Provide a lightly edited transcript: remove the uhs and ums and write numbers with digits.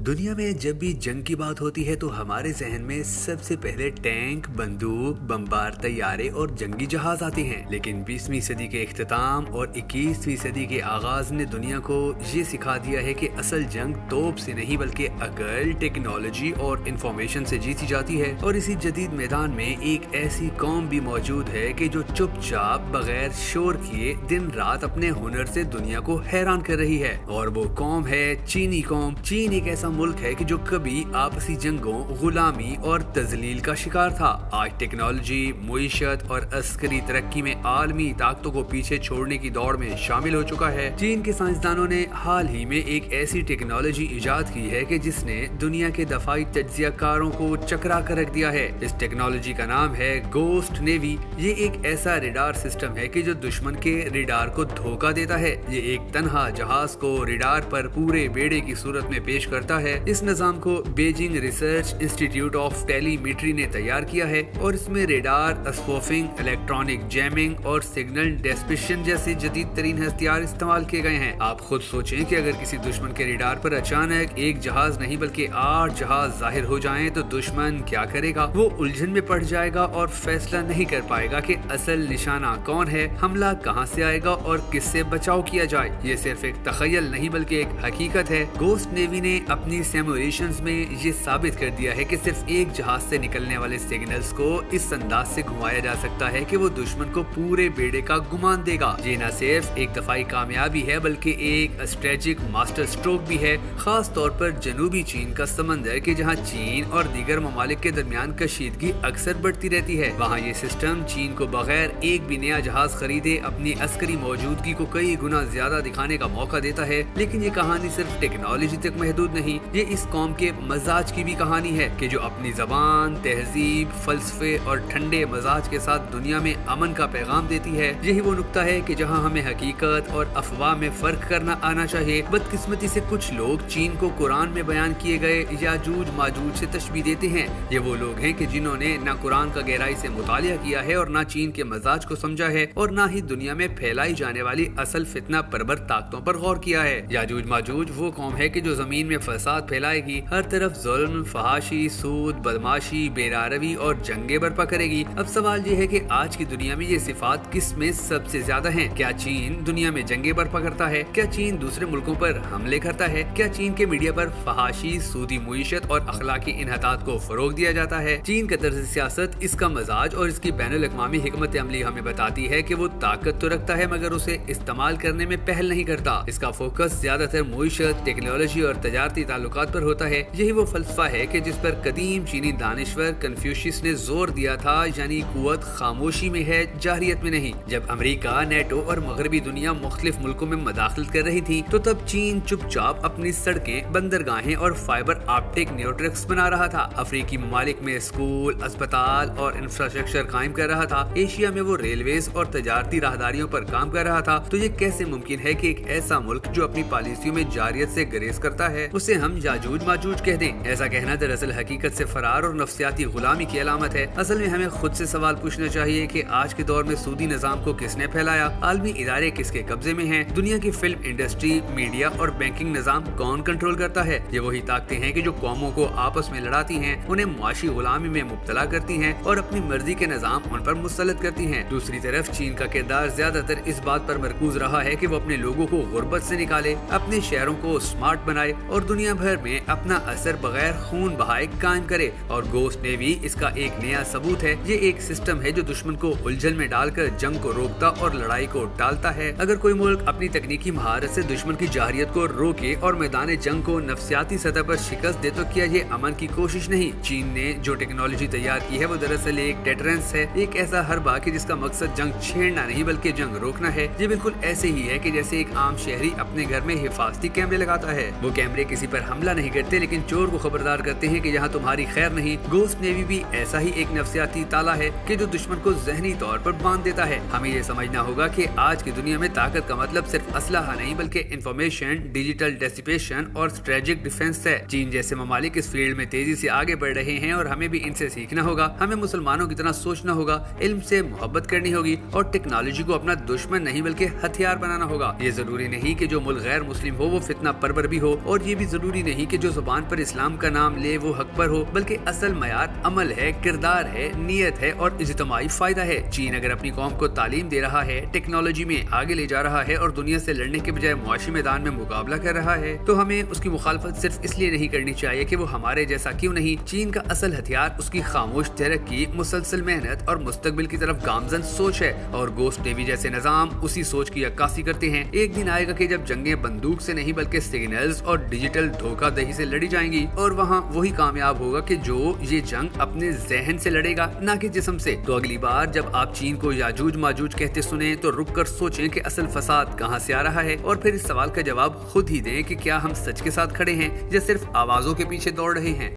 दुनिया में जब भी जंग की बात होती है तो हमारे जहन में सबसे पहले टैंक, बंदूक, बमबार तैयारे और जंगी जहाज आते हैं। लेकिन 20वीं सदी के इख्तिताम और 21वीं सदी के आगाज ने दुनिया को ये सिखा दिया है कि असल जंग तोप से नहीं बल्कि अकल, टेक्नोलॉजी और इंफॉर्मेशन से जीती जाती है। और इसी जदीद मैदान में एक ऐसी कौम भी मौजूद है कि जो चुपचाप बगैर शोर किए दिन रात अपने हुनर से दुनिया को हैरान कर रही है। और वो कौम है चीनी कौम। चीन एक ऐसा मुल्क है कि जो कभी आपसी जंगों, गुलामी और तजलील का शिकार था, आज टेक्नोलॉजी, मुईशत और अस्करी तरक्की में आलमी ताकतों को पीछे छोड़ने की दौड़ में शामिल हो चुका है। चीन के साइंसदानों ने हाल ही में एक ऐसी टेक्नोलॉजी इजाद की है कि जिसने दुनिया के दफाई तज्जियाकारों को चकरा कर रख दिया है। इस टेक्नोलॉजी का नाम है गोस्ट नेवी। ये एक ऐसा रेडार सिस्टम है कि जो दुश्मन के रेडार को धोखा देता है। ये एक तन्हा जहाज को रेडार पर पूरे बेड़े की सूरत में पेश करता है। इस निजाम को Beijing research institute of telemetry ने तैयार किया है और इसमें रेडार, स्पूफिंग, इलेक्ट्रॉनिक जैमिंग और सिग्नल डिस्पर्शन जैसे जदीद तरीन हथियार इस्तेमाल किए गए हैं। आप खुद सोचें कि अगर किसी दुश्मन के रेडार पर अचानक एक जहाज नहीं बल्कि 8 जहाज जाहिर हो जाएं तो दुश्मन क्या करेगा? वो उलझन में पड़ जाएगा और फैसला नहीं कर पाएगा कि असल निशाना कौन है, हमला कहां से आएगा और किससे बचाव किया जाए। ये सिर्फ एक तखयल नहीं बल्कि एक हकीकत है। गोस्ट नेवी ने अपनी सिमुलेशंस में ये साबित कर दिया है कि सिर्फ एक जहाज से निकलने वाले सिग्नल्स को इस अंदाज से घुमाया जा सकता है कि वो दुश्मन को पूरे बेड़े का गुमान देगा। ये न सिर्फ एक दफाई कामयाबी है बल्कि एक स्ट्रेटेजिक मास्टर स्ट्रोक भी है, खास तौर पर जनूबी चीन का समंदर के जहाँ चीन और दीगर ममालिक के दरमियान कशीदगी अक्सर बढ़ती रहती है। वहाँ ये सिस्टम चीन को बगैर एक भी नया जहाज खरीदे अपनी अस्करी मौजूदगी को कई गुना ज्यादा दिखाने का मौका देता है। लेकिन ये कहानी सिर्फ टेक्नोलॉजी तक महदूद नहीं, ये इस कौम के मजाज की भी कहानी है कि जो अपनी जबान, तहजीब, फलसफे और ठंडे मजाज के साथ दुनिया में अमन का पैगाम देती है। यही वो नुक्ता है कि जहां हमें हकीकत और अफवाह में फर्क करना आना चाहिए। बदकिस्मती से कुछ लोग चीन को कुरान में बयान किए गए याजूज माजूज से तशबीह देते हैं। ये वो लोग हैं कि जिन्होंने न कुरान का गहराई से मुतालिया किया है और न चीन के मजाज को समझा है और न ही दुनिया में फैलाई जाने वाली असल फितना परबर ताकतों पर गौर किया है। याजूज माजूज वो कौम है कि जो जमीन में फसाद फैलाएगी, हर तरफ जुल्म, फहाशी, सूद, बदमाशी, बेरारवी और जंगे बर्पा करेगी। अब सवाल ये है कि आज की दुनिया में ये सिफात किस में सबसे ज्यादा हैं? क्या चीन दुनिया में जंगे बर्पा करता है? क्या चीन दूसरे मुल्कों पर हमले करता है? क्या चीन के मीडिया पर फहाशी, सूदी मुईशत और अखलाकी इन्हतात को फरोग दिया जाता है? चीन का तर्ज सियासत, इसका मजाज और इसकी बैनुल अक़वामी हिकमत अमली हमें बताती है कि वो ताकत तो रखता है मगर उसे इस्तेमाल करने में पहल नहीं करता। इसका फोकस ज्यादातर मुईशत, टेक्नोलॉजी और तजारती ताल्लुकात पर होता है। यही वो फलसफा है कि जिस पर कदीम चीनी दानिश्वर कन्फ्यूशियस ने जोर दिया था, यानी कुव्वत खामोशी में है, जाहिरियत में नहीं। जब अमेरिका, नेटो और मगरबी दुनिया मुख्तलिफ मुल्कों में मदाखलत कर रही थी तो तब चीन चुपचाप अपनी सड़कें, बंदरगाहें और फाइबर ऑप्टिक नेटवर्क्स बना रहा था। अफ्रीकी ममालिक में स्कूल, अस्पताल और इंफ्रास्ट्रक्चर कायम कर रहा था। एशिया में वो रेलवेज और तजारती राहदारियों पर काम कर रहा था। तो ये कैसे मुमकिन है कि एक ऐसा मुल्क जो अपनी पॉलिसियों में जारियत से गुरेज करता है उसे हम याजूज माजूज कह दें? ऐसा कहना दरअसल हकीकत से फरार और नफ्सियाती गुलामी की अलामत है। असल में हमें खुद से सवाल पूछना चाहिए कि आज के दौर में सूदी निजाम को किसने फैलाया? आलमी इदारे किसके कब्जे में हैं? दुनिया की फिल्म इंडस्ट्री, मीडिया और बैंकिंग निजाम कौन कंट्रोल करता है? ये वही ताकतें हैं कि जो कौमों को आपस में लड़ाती हैं, उन्हें मुआशी गुलामी में मुब्तला करती हैं और अपनी मर्जी के निजाम उन पर मुसल्लत करती हैं। दूसरी तरफ चीन का किरदार ज्यादातर इस बात पर मरकूज रहा है कि वो अपने लोगों को गुर्बत से निकाले, अपने शहरों को स्मार्ट बनाए और दुनिया भर में अपना असर बगैर खून बहाए कायम करे। और गोस्ट नेवी इसका एक नया सबूत है। ये एक सिस्टम है जो दुश्मन को उलझन में डालकर जंग को रोकता और लड़ाई को टालता है। अगर कोई मुल्क अपनी तकनीकी महारत से दुश्मन की जाहिरियत को रोके और मैदान जंग को नफ्सियाती सतह पर शिकस्त दे तो क्या ये अमन की कोशिश नहीं? चीन ने जो टेक्नोलॉजी तैयार की है वो दरअसल एक डेटरेंस है, एक ऐसा हरबा कि जिसका मकसद जंग छेड़ना नहीं बल्कि जंग रोकना है। ये बिल्कुल ऐसे ही है कि जैसे एक आम शहरी अपने घर में हिफाजती कैमरे लगाता है। वो कैमरे किसी पर हमला नहीं करते लेकिन चोर को खबरदार करते हैं कि यहाँ तुम्हारी खैर नहीं। गोस्ट नेवी भी ऐसा ही एक नफ्सियाती ताला है कि जो दुश्मन को जहनी तौर पर बांध देता है। हमें ये समझना होगा कि आज की दुनिया में ताकत का मतलब सिर्फ असलहा नहीं बल्कि इंफॉर्मेशन, डिजिटल डेसिपेशन और स्ट्रेटेजिक डिफेंस है। चीन जैसे ममालिक इस फील्ड में तेजी से आगे बढ़ रहे हैं और हमें भी इनसे सीखना होगा। हमें मुसलमानों की तरह सोचना होगा, इल्म से मोहब्बत करनी होगी और टेक्नोलॉजी को अपना दुश्मन नहीं बल्कि हथियार बनाना होगा। ये जरूरी नहीं कि जो मुल्क गैर मुस्लिम हो वो फितना परवर भी हो और ये भी जरूरी ضروरी नहीं कि जो जुबान पर इस्लाम का नाम ले वो हक पर हो, बल्कि असल मयार अमल है, किरदार है, नीयत है और इज्तिमाई फायदा है। चीन अगर अपनी कौम को तालीम दे रहा है, टेक्नोलॉजी में आगे ले जा रहा है और दुनिया से लड़ने के बजाय मुआशी मैदान में मुकाबला कर रहा है, तो हमें उसकी मुखालफत सिर्फ इसलिए नहीं करनी चाहिए कि वो हमारे जैसा क्यों नहीं। चीन का असल हथियार उसकी खामोश तरक्की, मुसलसल मेहनत और मुस्तकबिल की तरफ गामजन सोच है, और गोस्ट नेवी जैसे निजाम उसी सोच की अक्कासी करते हैं। एक दिन आएगा कि जब जंगें बंदूक से नहीं बल्कि सिग्नल्स और डिजिटल धोखाधड़ी से लड़ी जाएंगी, और वहाँ वही कामयाब होगा कि जो ये जंग अपने जहन से लड़ेगा, ना कि जिस्म से। तो अगली बार जब आप चीन को याजूज माजूज कहते सुने तो रुक कर सोचें कि असल फसाद कहाँ से आ रहा है, और फिर इस सवाल का जवाब खुद ही दें कि क्या हम सच के साथ खड़े हैं या सिर्फ आवाजों के पीछे दौड़ रहे हैं।